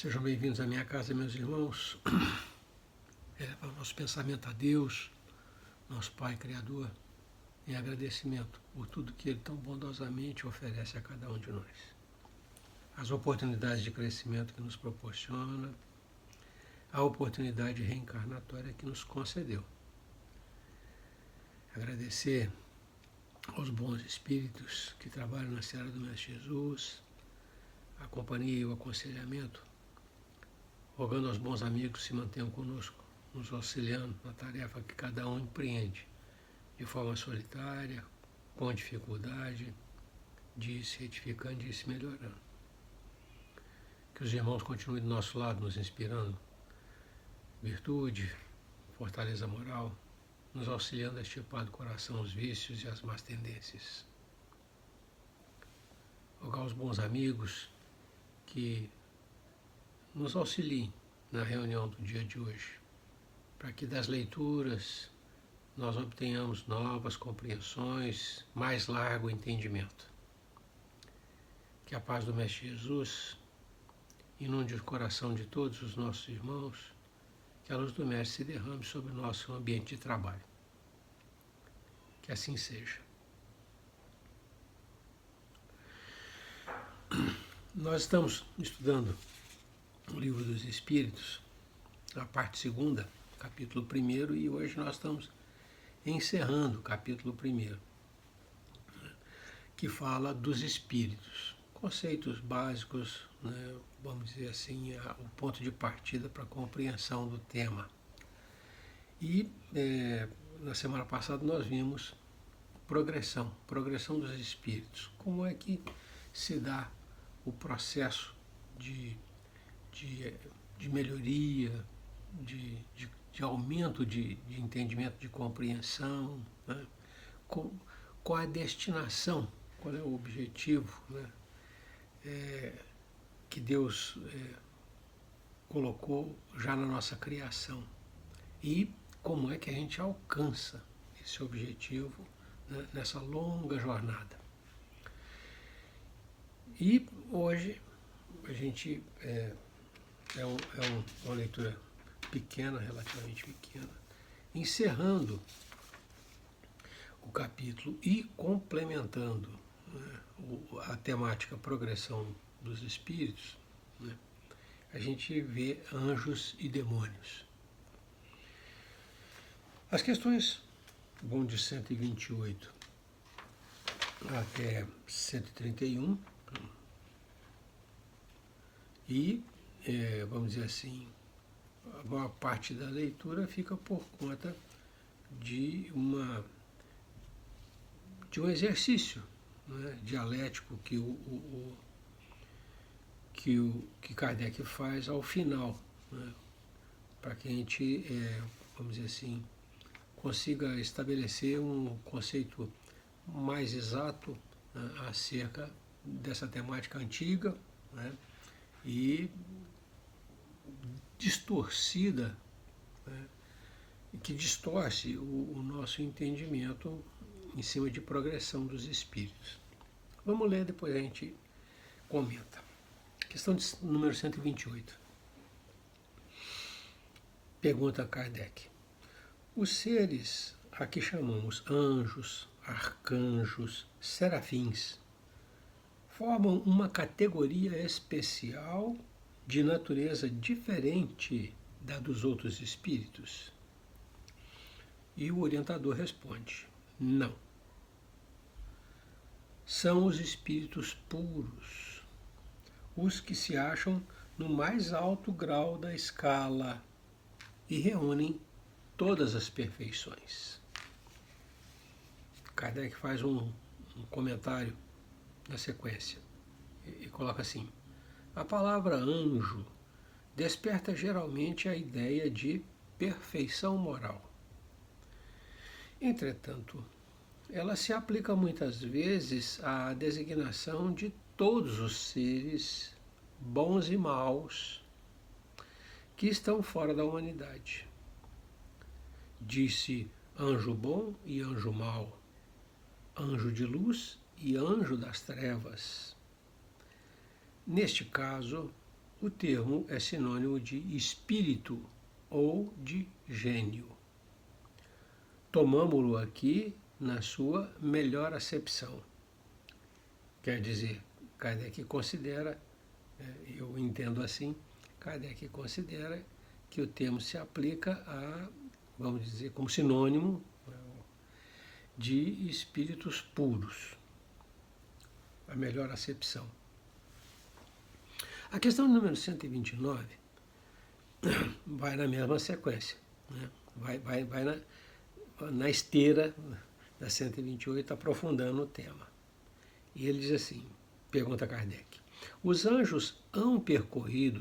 Sejam bem-vindos à minha casa, meus irmãos. Para o nosso pensamento a Deus, nosso Pai Criador, em agradecimento por tudo que Ele tão bondosamente oferece a cada um de nós. As oportunidades de crescimento que nos proporciona, a oportunidade reencarnatória que nos concedeu. Agradecer aos bons espíritos que trabalham na seara do Mestre Jesus, a companhia e o aconselhamento, rogando aos bons amigos que se mantenham conosco, nos auxiliando na tarefa que cada um empreende, de forma solitária, com dificuldade, de ir se retificando e ir se melhorando. Que os irmãos continuem do nosso lado, nos inspirando virtude, fortaleza moral, nos auxiliando a extirpar do coração os vícios e as más tendências. Rogar aos bons amigos que nos auxiliem na reunião do dia de hoje, para que das leituras nós obtenhamos novas compreensões, mais largo entendimento. Que a paz do Mestre Jesus inunde o coração de todos os nossos irmãos, que a luz do Mestre se derrame sobre o nosso ambiente de trabalho. Que assim seja. Nós estamos estudando o Livro dos Espíritos, a parte 2ª, capítulo 1º, e hoje nós estamos encerrando o capítulo 1º, que fala dos espíritos. Conceitos básicos, né, vamos dizer assim, o ponto de partida para a compreensão do tema. E na semana passada nós vimos progressão dos espíritos. Como é que se dá o processo de melhoria, de aumento de entendimento, de compreensão, né? Qual a destinação, qual é o objetivo, né? Que Deus colocou já na nossa criação, e como é que a gente alcança esse objetivo, né, nessa longa jornada. E hoje a gente uma leitura pequena, relativamente pequena, encerrando o capítulo e complementando, né, a temática progressão dos espíritos, né, a gente vê anjos e demônios. As questões vão de 128 até 131, e, vamos dizer assim, a maior parte da leitura fica por conta de um exercício, né, dialético que Kardec faz ao final, né, para que a gente, vamos dizer assim, consiga estabelecer um conceito mais exato, né, acerca dessa temática antiga, né, e distorcida, né, que distorce o nosso entendimento em cima de progressão dos espíritos. Vamos ler, depois a gente comenta. Questão de número 128. Pergunta Kardec. Os seres a que chamamos anjos, arcanjos, serafins, formam uma categoria especial de natureza diferente da dos outros espíritos? E o orientador responde: não. São os espíritos puros, os que se acham no mais alto grau da escala e reúnem todas as perfeições. Kardec faz um comentário na sequência e coloca assim: a palavra anjo desperta geralmente a ideia de perfeição moral. Entretanto, ela se aplica muitas vezes à designação de todos os seres, bons e maus, que estão fora da humanidade. Diz-se anjo bom e anjo mau, anjo de luz e anjo das trevas. Neste caso, o termo é sinônimo de espírito ou de gênio. Tomamo-lo aqui na sua melhor acepção. Quer dizer, Kardec considera, eu entendo assim, Kardec considera que o termo se aplica a, vamos dizer, como sinônimo de espíritos puros. A melhor acepção. A questão número 129 vai na mesma sequência, né? Vai na esteira da 128, aprofundando o tema. E ele diz assim, pergunta Kardec, os anjos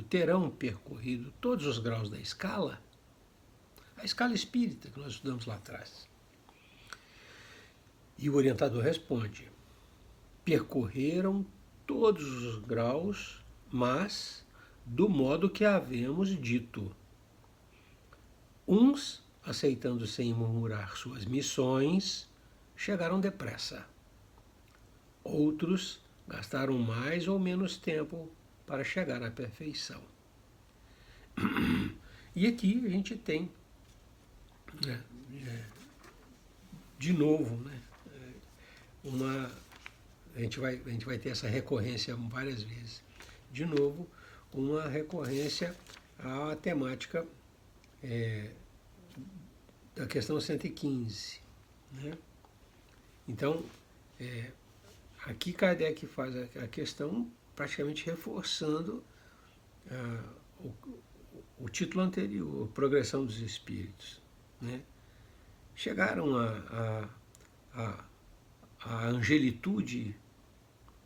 terão percorrido todos os graus da escala? A escala espírita que nós estudamos lá atrás. E o orientador responde, percorreram todos os graus, mas do modo que havemos dito. Uns, aceitando sem murmurar suas missões, chegaram depressa. Outros gastaram mais ou menos tempo para chegar à perfeição. E aqui a gente tem, de novo, a gente vai ter essa recorrência várias vezes. De novo, uma recorrência à temática da questão 115. Né? Então, aqui Kardec faz a questão praticamente reforçando o título anterior, Progressão dos Espíritos. Né? Chegaram a angelitude,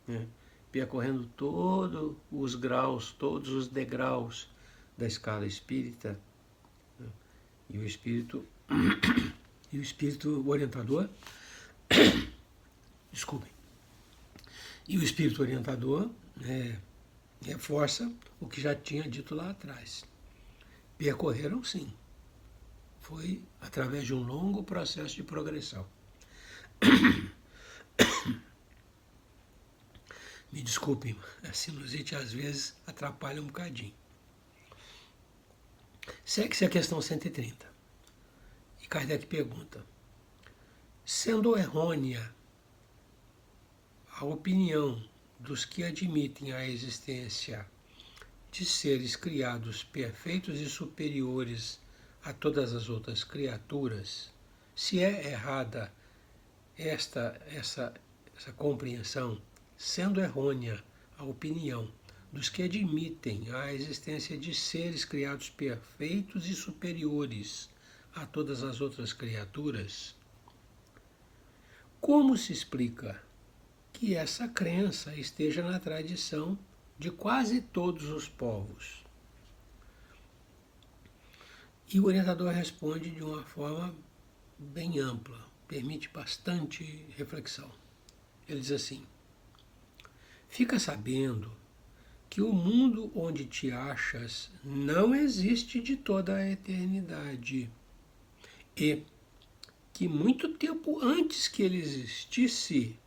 né? Percorrendo todos os graus, todos os degraus da escala espírita, né? E o espírito orientador, desculpem, e o espírito orientador reforça o que já tinha dito lá atrás. Percorreram sim, foi através de um longo processo de progressão. Me desculpem, a sinusite às vezes atrapalha um bocadinho. Segue-se a questão 130. E Kardec pergunta, sendo errônea a opinião dos que admitem a existência de seres criados perfeitos e superiores a todas as outras criaturas, se é errada essa compreensão, sendo errônea a opinião dos que admitem a existência de seres criados perfeitos e superiores a todas as outras criaturas, como se explica que essa crença esteja na tradição de quase todos os povos? E o orientador responde de uma forma bem ampla, permite bastante reflexão. Ele diz assim, fica sabendo que o mundo onde te achas não existe de toda a eternidade e que muito tempo antes que ele existisse,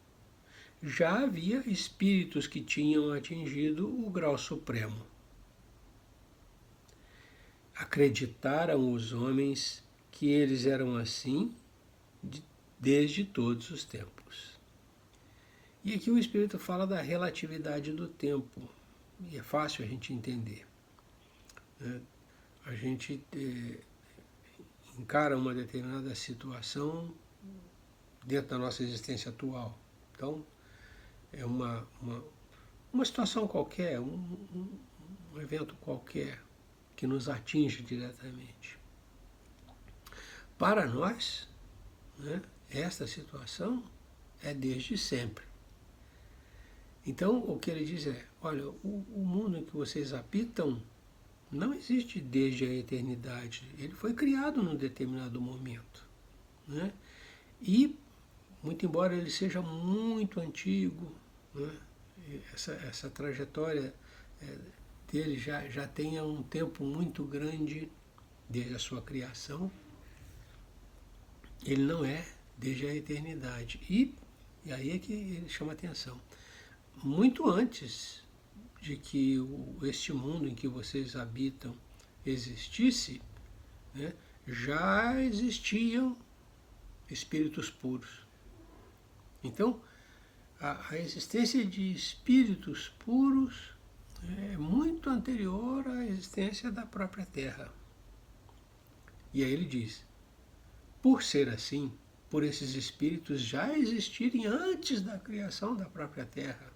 já havia espíritos que tinham atingido o grau supremo. Acreditaram os homens que eles eram assim desde todos os tempos. E aqui o Espírito fala da relatividade do tempo, e é fácil a gente entender. Né? A gente encara uma determinada situação dentro da nossa existência atual. Então, é uma situação qualquer, um evento qualquer que nos atinge diretamente. Para nós, né, esta situação é desde sempre. Então, o que ele diz é, olha, o mundo em que vocês habitam não existe desde a eternidade. Ele foi criado num determinado momento. Né? E, muito embora ele seja muito antigo, né, essa trajetória dele já tenha um tempo muito grande desde a sua criação, ele não é desde a eternidade. E aí é que ele chama a atenção. Muito antes de que este mundo em que vocês habitam existisse, né, já existiam espíritos puros. Então, a existência de espíritos puros é muito anterior à existência da própria Terra. E aí ele diz, por ser assim, por esses espíritos já existirem antes da criação da própria Terra,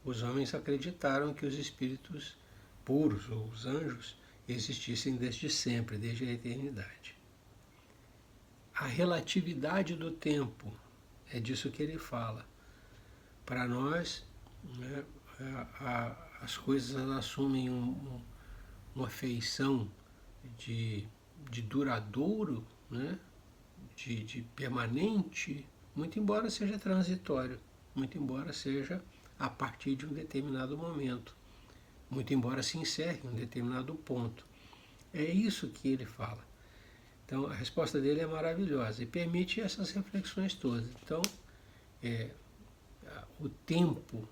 os homens acreditaram que os espíritos puros, ou os anjos, existissem desde sempre, desde a eternidade. A relatividade do tempo, é disso que ele fala. Para nós, né, as coisas assumem uma feição de duradouro, né, de permanente, muito embora seja transitório, muito embora seja a partir de um determinado momento, muito embora se encerre em um determinado ponto. É isso que ele fala. Então, a resposta dele é maravilhosa e permite essas reflexões todas. Então, o tempo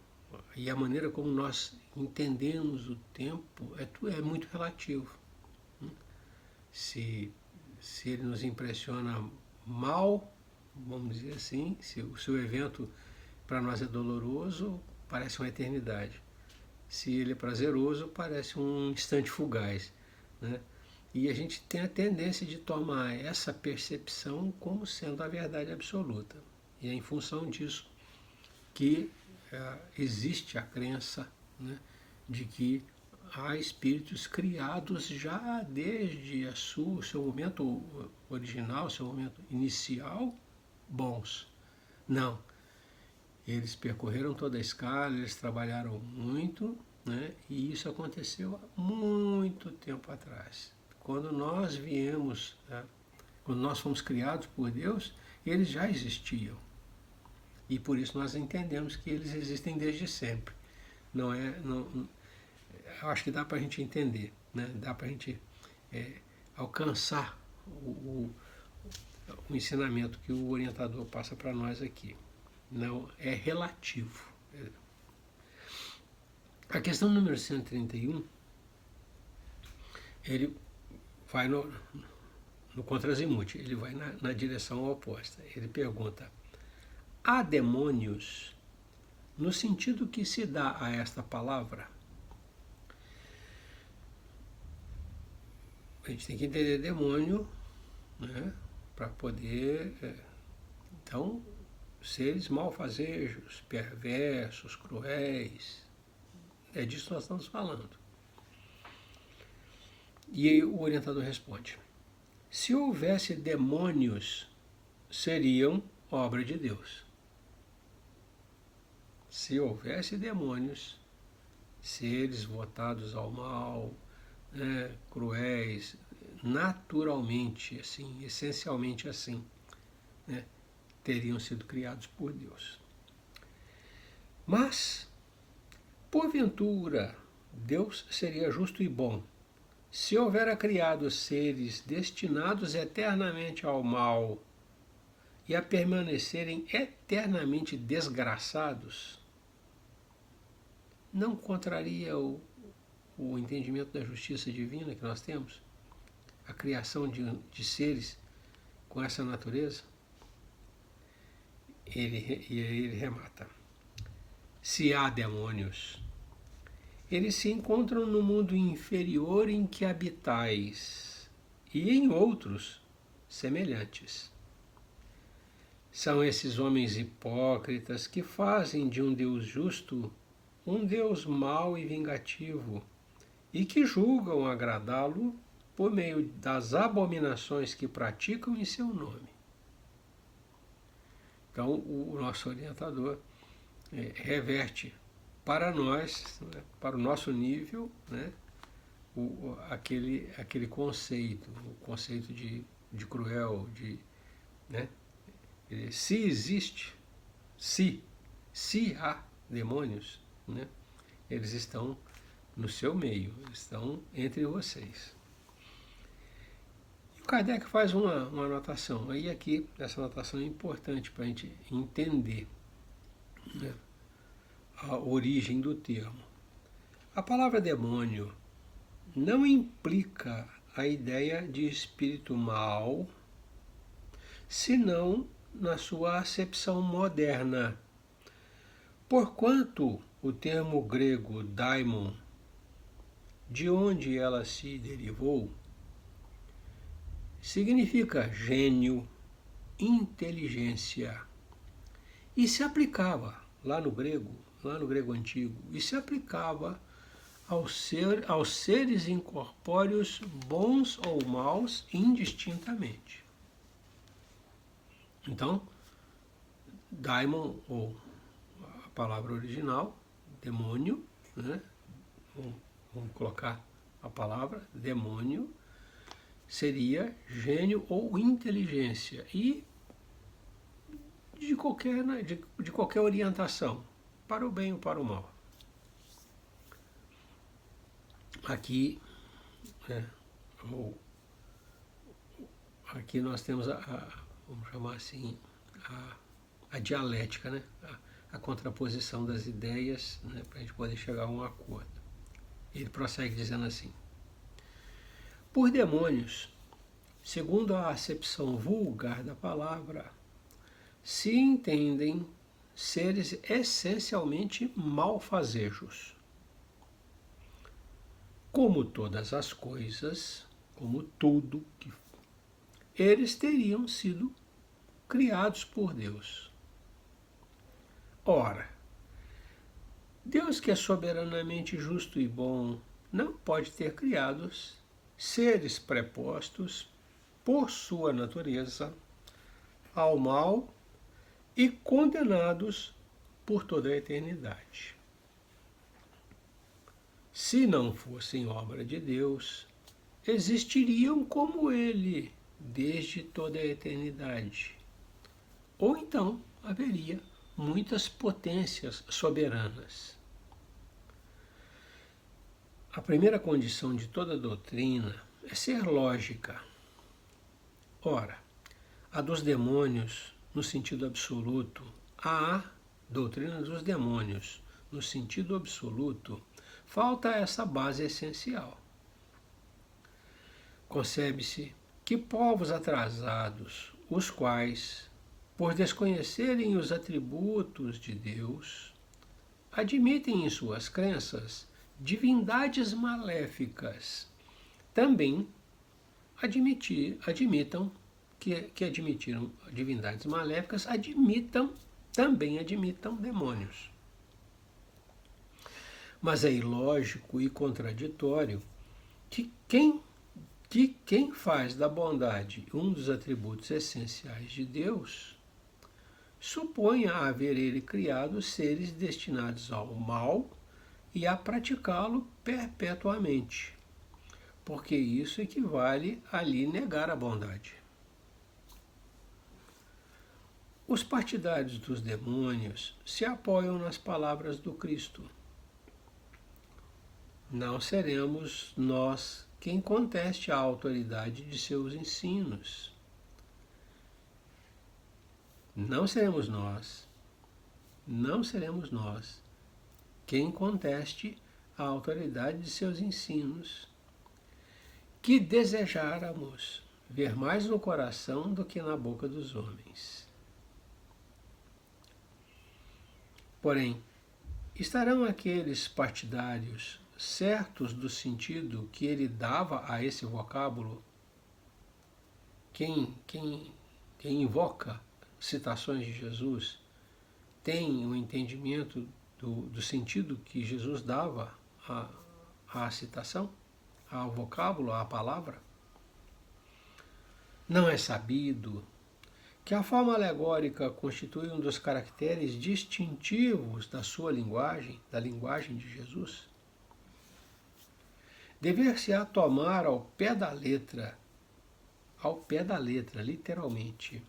e a maneira como nós entendemos o tempo é muito relativo. Se ele nos impressiona mal, vamos dizer assim, se o evento para nós é doloroso, parece uma eternidade. Se ele é prazeroso, parece um instante fugaz, né? E a gente tem a tendência de tomar essa percepção como sendo a verdade absoluta. E é em função disso que existe a crença, né, de que há espíritos criados já desde o seu momento original, seu momento inicial, bons. Não. Eles percorreram toda a escala, eles trabalharam muito, né, e isso aconteceu há muito tempo atrás. Quando nós viemos, quando nós fomos criados por Deus, eles já existiam. E por isso nós entendemos que eles existem desde sempre. Não, eu acho que dá para a gente entender, né? Dá para a gente alcançar o ensinamento que o orientador passa para nós aqui. Não é relativo. A questão número 131, ele vai no contrazimude, ele vai na direção oposta. Ele pergunta, há demônios no sentido que se dá a esta palavra? A gente tem que entender demônio, né, para poder... Então, seres malfazejos, perversos, cruéis, é disso que nós estamos falando. E aí o orientador responde, se houvesse demônios, seriam obra de Deus. Se houvesse demônios, seres votados ao mal, né, cruéis, naturalmente assim, essencialmente assim, né, teriam sido criados por Deus. Mas, porventura, Deus seria justo e bom se houvera criado seres destinados eternamente ao mal e a permanecerem eternamente desgraçados? Não contraria o entendimento da justiça divina que nós temos? A criação de seres com essa natureza? E aí ele remata. Se há demônios, eles se encontram no mundo inferior em que habitais e em outros semelhantes. São esses homens hipócritas que fazem de um Deus justo um Deus mau e vingativo e que julgam agradá-lo por meio das abominações que praticam em seu nome. Então, o nosso orientador reverte para nós, né, para o nosso nível, né, aquele conceito, o conceito de cruel, né, se existe, se há demônios, né, eles estão no seu meio, eles estão entre vocês. E o Kardec faz uma anotação, aí aqui essa anotação é importante para a gente entender, né, a origem do termo. A palavra demônio não implica a ideia de espírito mau, senão na sua acepção moderna. Porquanto o termo grego daimon, de onde ela se derivou, significa gênio, inteligência, e se aplicava lá no grego antigo, e se aplicava aos seres incorpóreos bons ou maus indistintamente. Então, daimon, ou a palavra original, demônio, né? Vamos colocar a palavra demônio, seria gênio ou inteligência, e de qualquer orientação, para o bem ou para o mal. Aqui, aqui nós temos vamos chamar assim, a dialética, né? A contraposição das ideias, né? Para a gente poder chegar a um acordo. Ele prossegue dizendo assim: por demônios, segundo a acepção vulgar da palavra, se entendem seres essencialmente malfazejos. Como todas as coisas, como tudo, eles teriam sido criados por Deus. Ora, Deus, que é soberanamente justo e bom, não pode ter criado seres prepostos por sua natureza ao mal e condenados por toda a eternidade. Se não fossem obra de Deus, existiriam como Ele desde toda a eternidade. Ou então haveria muitas potências soberanas. A primeira condição de toda doutrina é ser lógica. Ora, a dos demônios, no sentido absoluto, a doutrina dos demônios, no sentido absoluto, falta essa base essencial. Concebe-se que povos atrasados, os quais, por desconhecerem os atributos de Deus, admitem em suas crenças divindades maléficas, também admitam que admitiram divindades maléficas, também admitam demônios. Mas é ilógico e contraditório que quem faz da bondade um dos atributos essenciais de Deus suponha haver ele criado seres destinados ao mal e a praticá-lo perpetuamente, porque isso equivale a lhe negar a bondade. Os partidários dos demônios se apoiam nas palavras do Cristo. Não seremos nós quem conteste a autoridade de seus ensinos. Não seremos nós quem conteste a autoridade de seus ensinos, que desejáramos ver mais no coração do que na boca dos homens. Porém, estarão aqueles partidários certos do sentido que ele dava a esse vocábulo? Quem invoca citações de Jesus tem o entendimento do sentido que Jesus dava à citação, ao vocábulo, à palavra? Não é sabido que a forma alegórica constitui um dos caracteres distintivos da sua linguagem, da linguagem de Jesus? Dever-se-á tomar ao pé da letra, literalmente,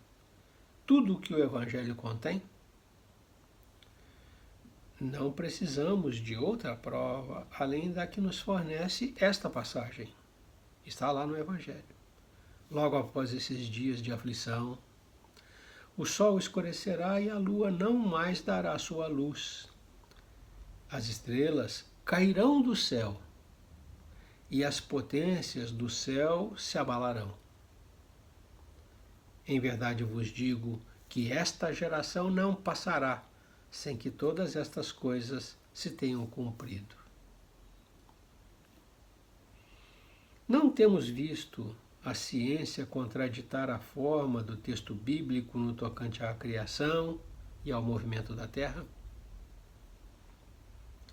tudo o que o Evangelho contém? Não precisamos de outra prova além da que nos fornece esta passagem. Está lá no Evangelho. Logo após esses dias de aflição, o sol escurecerá e a lua não mais dará sua luz. As estrelas cairão do céu, e as potências do céu se abalarão. Em verdade vos digo que esta geração não passará sem que todas estas coisas se tenham cumprido. Não temos visto a ciência contraditar a forma do texto bíblico no tocante à criação e ao movimento da Terra?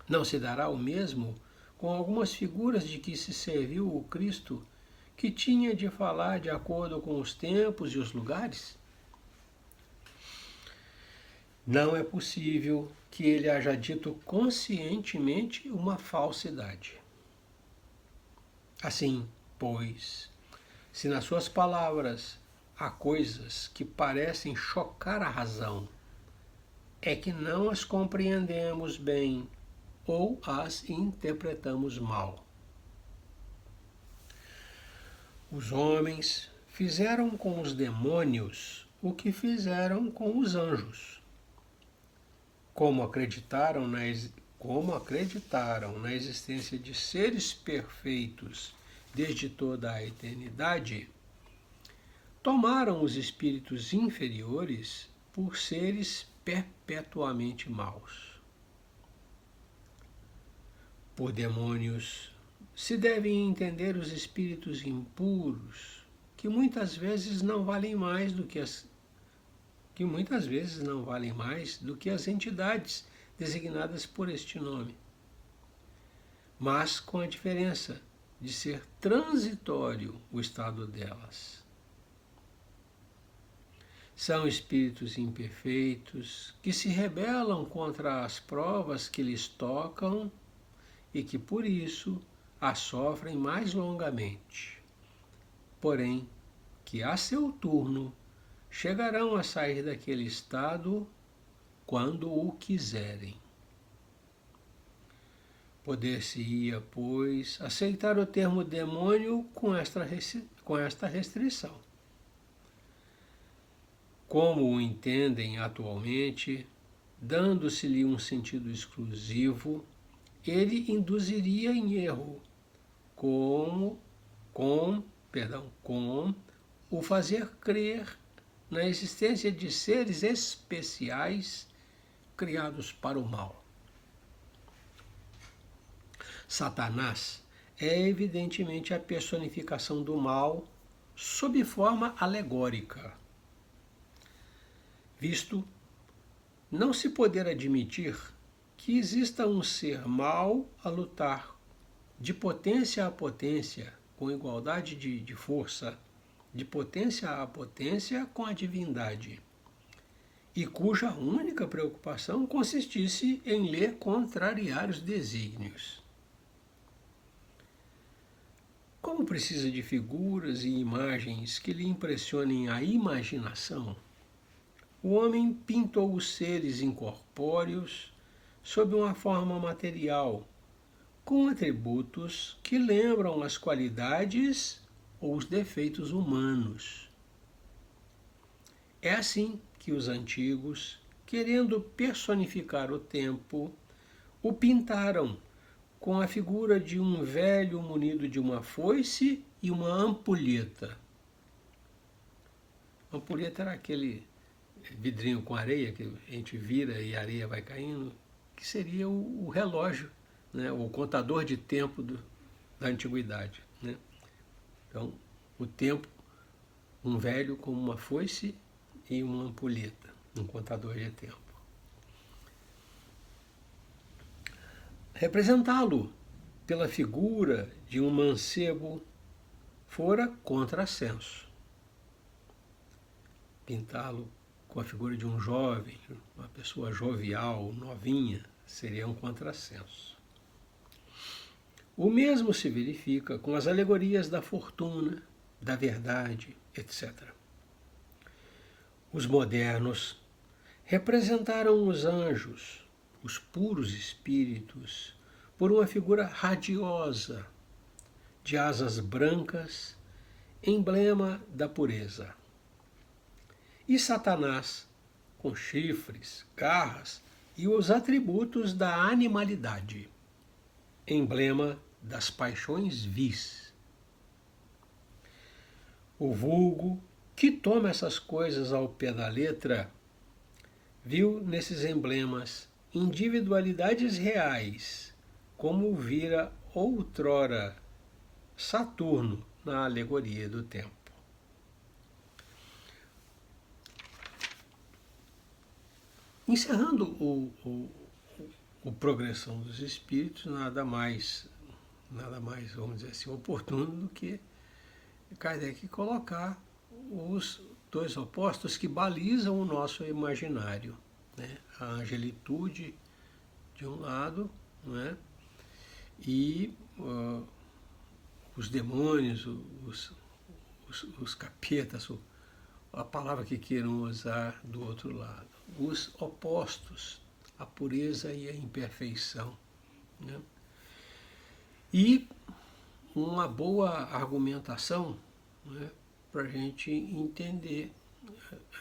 Não se dará o mesmo com algumas figuras de que se serviu o Cristo, que tinha de falar de acordo com os tempos e os lugares? Não é possível que ele haja dito conscientemente uma falsidade. Assim, pois, se nas suas palavras há coisas que parecem chocar a razão, é que não as compreendemos bem ou as interpretamos mal. Os homens fizeram com os demônios o que fizeram com os anjos. Como acreditaram na existência de seres perfeitos desde toda a eternidade, tomaram os espíritos inferiores por seres perpetuamente maus. Por demônios se devem entender os espíritos impuros, que muitas vezes não valem mais do que as entidades designadas por este nome, mas com a diferença de ser transitório o estado delas. São espíritos imperfeitos que se rebelam contra as provas que lhes tocam e que por isso as sofrem mais longamente, porém que a seu turno chegarão a sair daquele estado quando o quiserem. Poder-se-ia, pois, aceitar o termo demônio com esta restrição. Como o entendem atualmente, dando-se-lhe um sentido exclusivo, ele induziria em erro, com o fazer crer na existência de seres especiais criados para o mal. Satanás é evidentemente a personificação do mal sob forma alegórica, visto não se poder admitir que exista um ser mau a lutar de potência a potência, com igualdade de força, de potência a potência com a divindade, e cuja única preocupação consistisse em lhe contrariar os desígnios. Como precisa de figuras e imagens que lhe impressionem a imaginação, o homem pintou os seres incorpóreos sob uma forma material, com atributos que lembram as qualidades ou os defeitos humanos. É assim que os antigos, querendo personificar o tempo, o pintaram com a figura de um velho munido de uma foice e uma ampulheta. A ampulheta era aquele vidrinho com areia que a gente vira e a areia vai caindo, que seria o relógio, né, o contador de tempo da antiguidade, né? Então, o tempo, um velho com uma foice e uma ampulheta, um contador de tempo. Representá-lo pela figura de um mancebo fora contrassenso. Pintá-lo com a figura de um jovem, uma pessoa jovial, novinha, seria um contrassenso. O mesmo se verifica com as alegorias da fortuna, da verdade, etc. Os modernos representaram os anjos, os puros espíritos, por uma figura radiosa, de asas brancas, emblema da pureza. E Satanás, com chifres, garras e os atributos da animalidade. emblema das paixões vis. O vulgo, que toma essas coisas ao pé da letra, viu nesses emblemas individualidades reais, como vira outrora Saturno na alegoria do tempo. Encerrando o Progressão dos Espíritos, nada mais, vamos dizer assim, oportuno do que Kardec colocar os dois opostos que balizam o nosso imaginário, né? A angelitude de um lado, né? E os demônios, os capetas, a palavra que queiram usar do outro lado. Os opostos, a pureza e a imperfeição, né? E uma boa argumentação, né, para a gente entender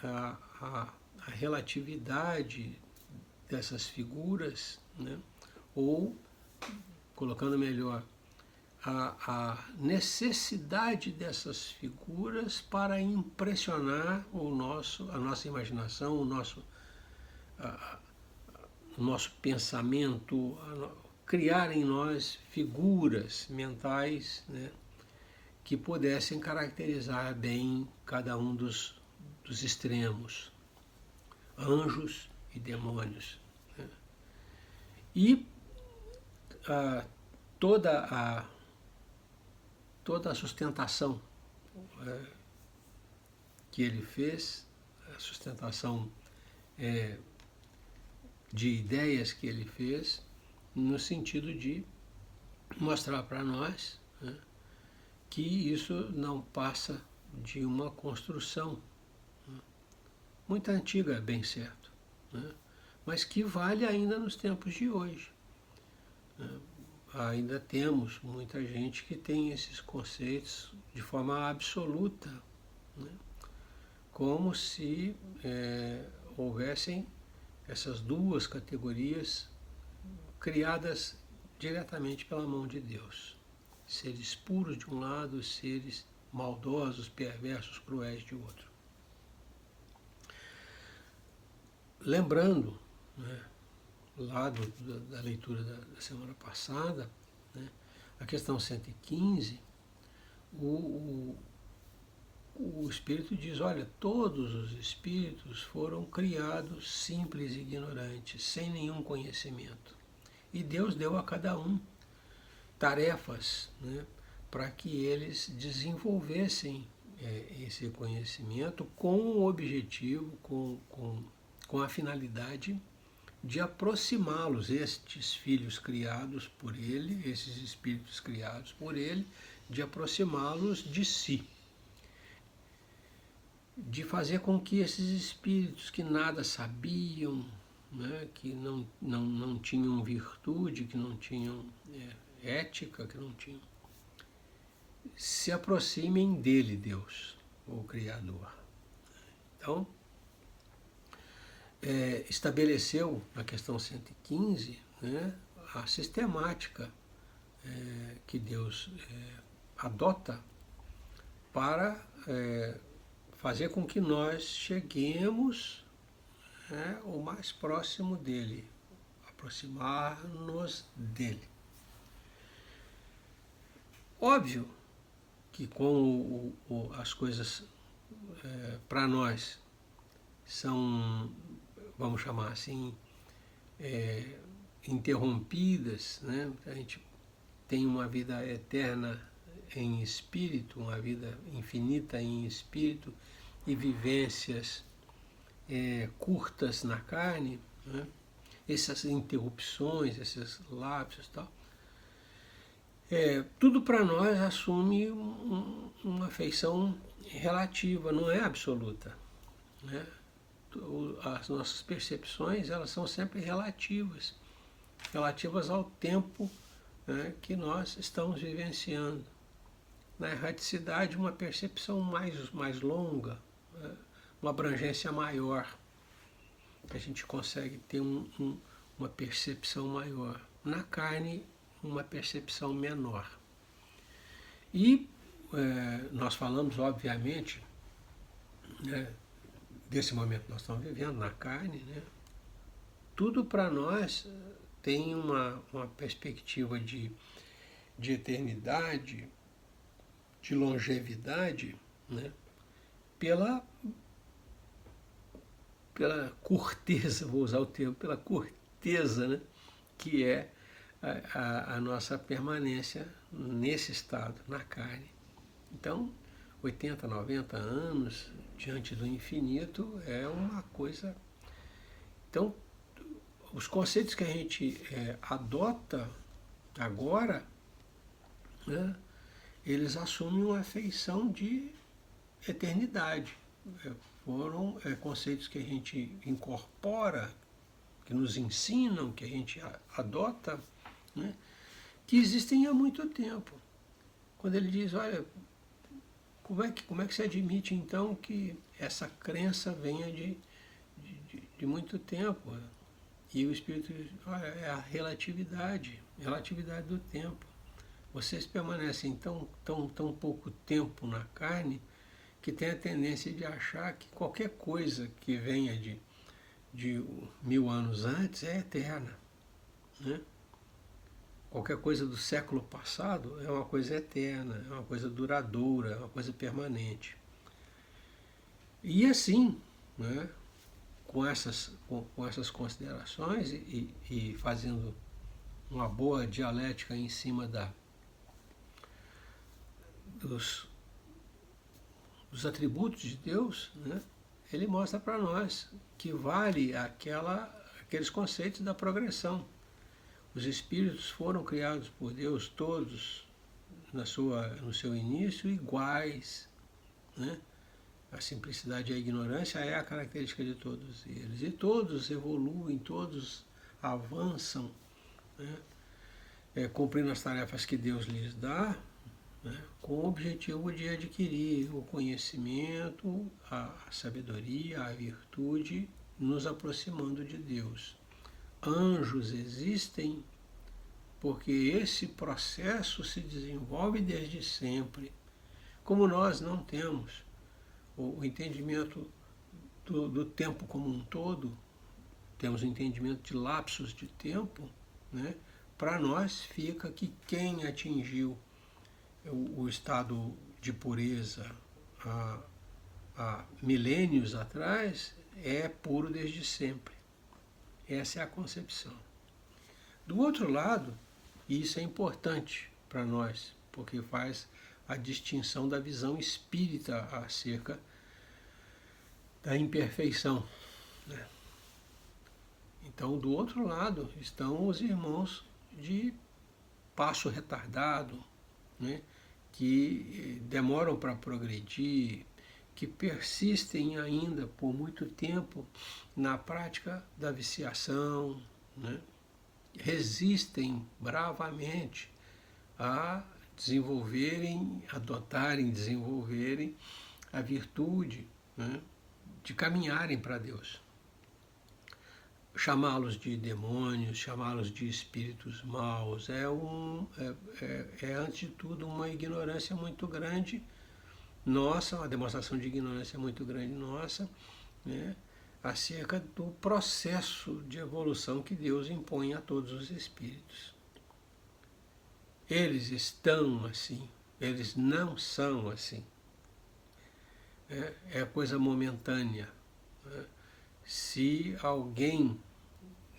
a relatividade dessas figuras, né, ou, colocando melhor, a necessidade dessas figuras para impressionar a nossa imaginação, o nosso pensamento, criar em nós figuras mentais, né, que pudessem caracterizar bem cada um dos extremos, anjos e demônios, né? E toda a sustentação que ele fez, a sustentação de ideias que ele fez, no sentido de mostrar para nós, né, que isso não passa de uma construção, né, muito antiga, bem certo, né, mas que vale ainda nos tempos de hoje, né. Ainda temos muita gente que tem esses conceitos de forma absoluta, né, como se houvessem essas duas categorias criadas diretamente pela mão de Deus. Seres puros de um lado, seres maldosos, perversos, cruéis de outro. Lembrando, né, lá da leitura da semana passada, né, a questão 115, o Espírito diz, olha, todos os espíritos foram criados simples e ignorantes, sem nenhum conhecimento. E Deus deu a cada um tarefas, né, para que eles desenvolvessem esse conhecimento com o objetivo, com a finalidade de aproximá-los, estes filhos criados por ele, esses espíritos criados por ele, de aproximá-los de si. De fazer com que esses espíritos que nada sabiam, né, que não tinham virtude, que não tinham ética, que não tinham, se aproximem dele, Deus, o Criador. Então, estabeleceu na questão 115, né, a sistemática que Deus adota para fazer com que nós cheguemos o mais próximo dele, aproximar-nos dele. Óbvio que como as coisas para nós são, vamos chamar assim, interrompidas, né? A gente tem uma vida eterna em espírito, uma vida infinita em espírito e vivências curtas na carne, né? Essas interrupções, esses lapsos e tal, tudo para nós assume uma feição relativa, não é absoluta, né? As nossas percepções, elas são sempre relativas ao tempo, né, que nós estamos vivenciando. Na erraticidade, uma percepção mais longa, né, uma abrangência maior, a gente consegue ter uma percepção maior. Na carne, uma percepção menor. E nós falamos, obviamente, né, desse momento que nós estamos vivendo, na carne, né, tudo para nós tem uma perspectiva de eternidade, de longevidade, né, pela corteza, vou usar o termo, pela corteza, né, que é a nossa permanência nesse estado, na carne. Então, 80, 90 anos diante do infinito é uma coisa... Então, os conceitos que a gente adota agora, né, eles assumem uma feição de eternidade. Foram conceitos que a gente incorpora, que nos ensinam, que a gente adota, né, que existem há muito tempo. Quando ele diz, olha, como é que se admite então que essa crença venha de muito tempo? E o Espírito diz, olha, é a relatividade do tempo. Vocês permanecem tão pouco tempo na carne que tem a tendência de achar que qualquer coisa que venha de 1000 anos antes é eterna, né? Qualquer coisa do século passado é uma coisa eterna, é uma coisa duradoura, é uma coisa permanente. E assim, né, com essas considerações e fazendo uma boa dialética em cima dos atributos de Deus, né, ele mostra para nós que vale aqueles conceitos da progressão. Os espíritos foram criados por Deus todos no seu início iguais, né? A simplicidade e a ignorância é a característica de todos eles. E todos evoluem, todos avançam, né, cumprindo as tarefas que Deus lhes dá, né, com o objetivo de adquirir o conhecimento, a sabedoria, a virtude, nos aproximando de Deus. Anjos existem porque esse processo se desenvolve desde sempre. Como nós não temos o entendimento do tempo como um todo, temos o entendimento de lapsos de tempo, né? Para nós fica que quem atingiu o estado de pureza há milênios atrás é puro desde sempre. Essa é a concepção. Do outro lado, e isso é importante para nós, porque faz a distinção da visão espírita acerca da imperfeição, né? Então, do outro lado, estão os irmãos de passo retardado, né, que demoram para progredir, que persistem ainda por muito tempo na prática da viciação, né, resistem bravamente a desenvolverem a virtude, né, de caminharem para Deus. Chamá-los de demônios, chamá-los de espíritos maus, é antes de tudo uma ignorância muito grande nossa, uma demonstração de ignorância muito grande nossa, né, acerca do processo de evolução que Deus impõe a todos os espíritos. Eles estão assim, eles não são assim. É coisa momentânea, né? Se alguém,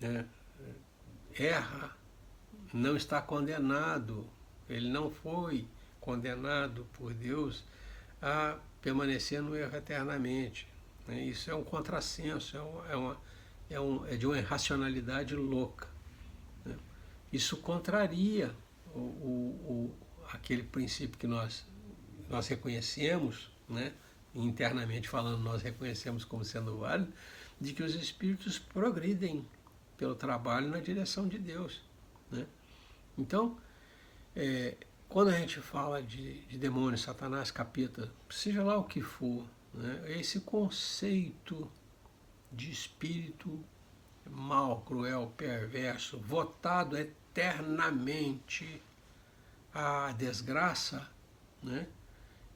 né, erra, não está condenado, ele não foi condenado por Deus a permanecer no erro eternamente, né? Isso é um contrassenso, é de uma irracionalidade louca, né? Isso contraria aquele princípio que nós reconhecemos, né? Internamente falando, nós reconhecemos como sendo válido, de que os espíritos progridem pelo trabalho na direção de Deus, né? Então, quando a gente fala de demônio, Satanás, capeta, seja lá o que for, né, esse conceito de espírito mau, cruel, perverso, votado eternamente a desgraça, né,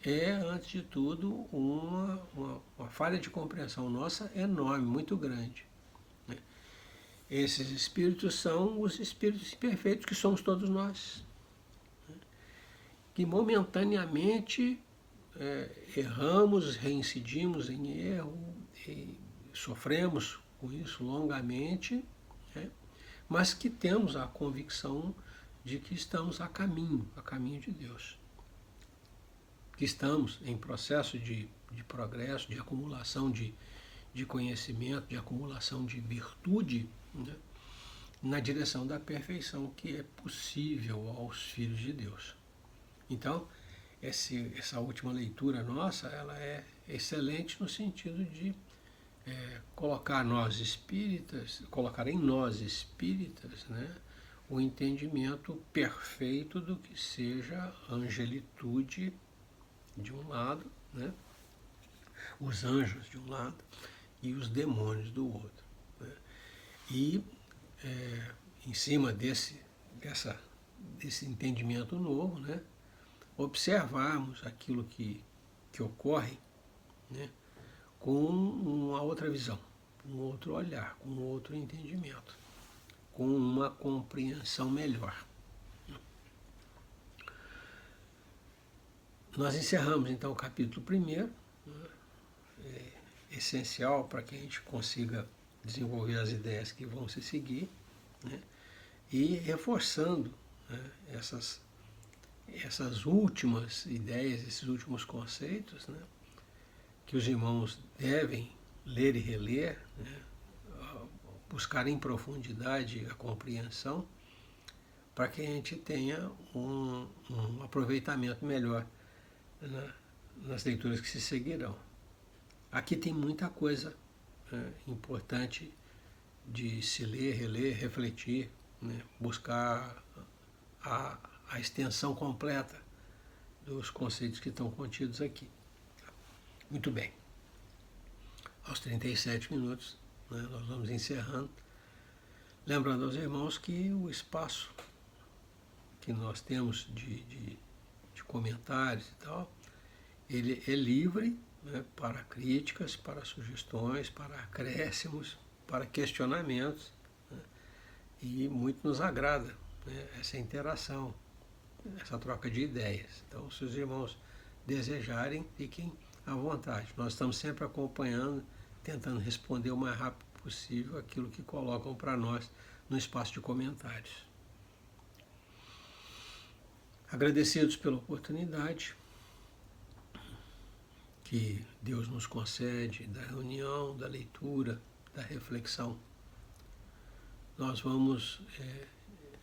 é, antes de tudo, uma falha de compreensão nossa enorme, muito grande. Né? Esses espíritos são os espíritos imperfeitos que somos todos nós, né? Que momentaneamente erramos, reincidimos em erro e sofremos com isso longamente, né? Mas que temos a convicção de que estamos a caminho de Deus. Que estamos em processo de progresso, de acumulação de conhecimento, de acumulação de virtude, né, na direção da perfeição que é possível aos filhos de Deus. Então, essa última leitura nossa, ela é excelente no sentido de colocar em nós espíritas, né, o entendimento perfeito do que seja angelitude de um lado, né, os anjos de um lado e os demônios do outro. Né? E em cima desse entendimento novo, né, observarmos aquilo que ocorre, né, com uma outra visão, com um outro olhar, com um outro entendimento, com uma compreensão melhor. Nós encerramos então o capítulo 1º, né, essencial para que a gente consiga desenvolver as ideias que vão se seguir, né, e reforçando, né, essas últimas ideias, esses últimos conceitos, né, que os irmãos devem ler e reler, né, buscar em profundidade a compreensão, para que a gente tenha um aproveitamento melhor, né, nas leituras que se seguirão. Aqui tem muita coisa, né, importante de se ler, reler, refletir, né, buscar a extensão completa dos conceitos que estão contidos aqui. Muito bem. Aos 37 minutos, né, nós vamos encerrando. Lembrando aos irmãos que o espaço que nós temos de comentários e tal, ele é livre, né, para críticas, para sugestões, para acréscimos, para questionamentos, né, e muito nos agrada, né, essa interação, essa troca de ideias. Então, se os irmãos desejarem, fiquem à vontade. Nós estamos sempre acompanhando, tentando responder o mais rápido possível aquilo que colocam para nós no espaço de comentários. Agradecidos pela oportunidade que Deus nos concede da reunião, da leitura, da reflexão. Nós vamos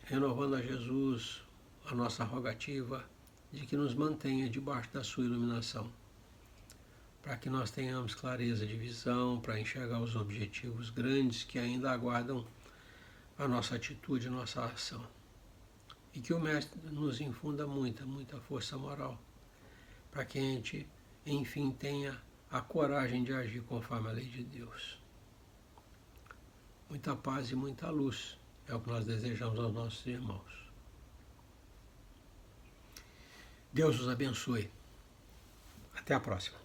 renovando a Jesus a nossa rogativa de que nos mantenha debaixo da sua iluminação, para que nós tenhamos clareza de visão, para enxergar os objetivos grandes que ainda aguardam a nossa atitude, a nossa ação. E que o Mestre nos infunda muita força moral, para que a gente, enfim, tenha a coragem de agir conforme a lei de Deus. Muita paz e muita luz é o que nós desejamos aos nossos irmãos. Deus os abençoe. Até a próxima.